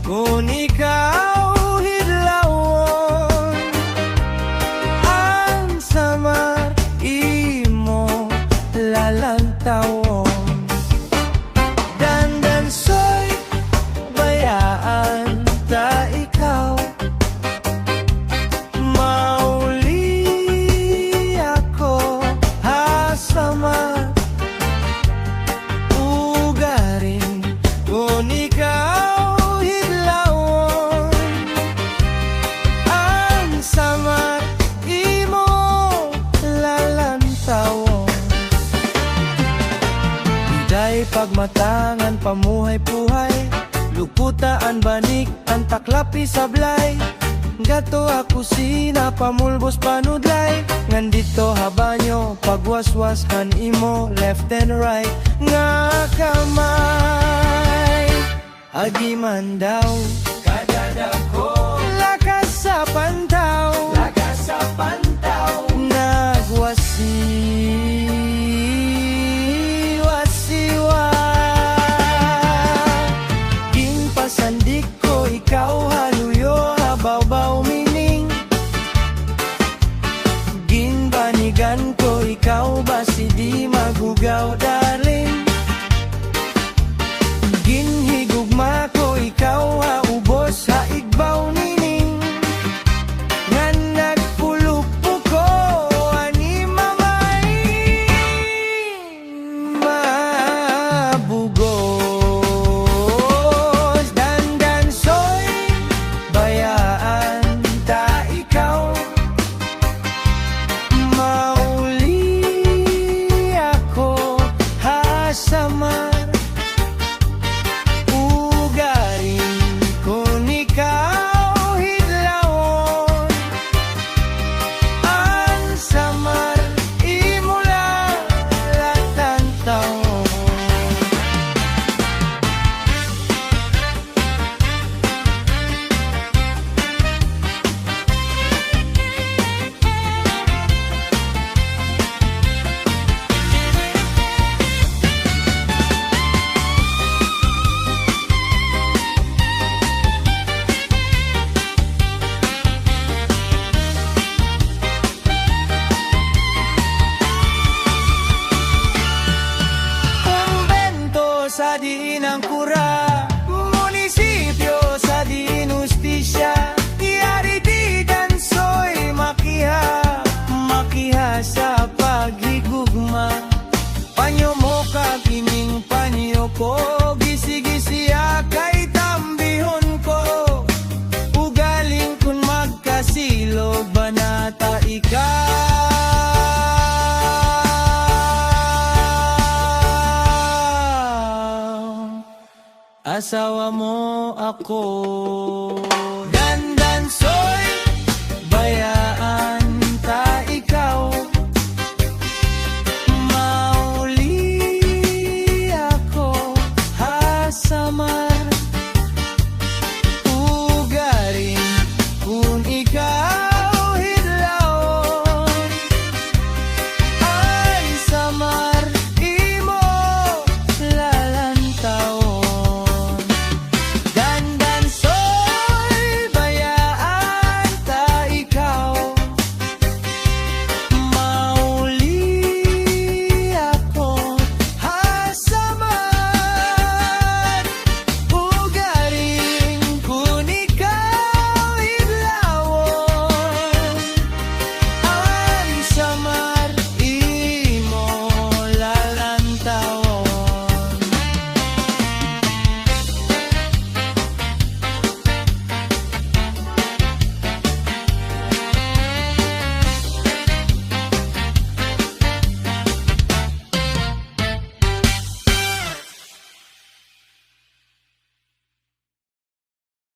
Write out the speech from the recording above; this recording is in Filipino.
kung ikaw hidlawon. Ang samar imo lalantawon. Dandansoy bayaan ta ikaw. Mauli ako hasamar ugaring kung ikaw hidlawon. Ang samar imo lalantawon. Iday pagmatangan pamuhay-puhay, lukutaan banik ang taklapi sablay. Gato ako sina pamulbos panudlay, ngandito habanyo pagwaswashan imo left and right. Nga kamay agiman daw kadadaw ko, lakas sa pantaw, lakas sa pantaw. Nagwasi-wasiwa ging pasandik ko ikaw haluyo habaw-baw mining. Ginbanigan ko ikaw basi di magugaw darling. Ginhigugma ko ikaw haubos haigbaw nining. Nga nagpulupo ko ani mamay mabugos. Dandansoy bayaan ta ikaw. Mauli ako hasamar ugaring kung ikaw hidlawon. Ang samar imo lalantawon. Kumbento sa dinang kura, munisipyo sa dinustisya. Yari di dansoy makiha, makiha sa paghigugma. Panyo mo ka kining panyo ko, gisi-gisi kay tambihon ko. Ugaling kun magkasilog banata ikaw. Asawa mo ako. Dandansoy bayaan ta ikaw. Mauli ako hasamar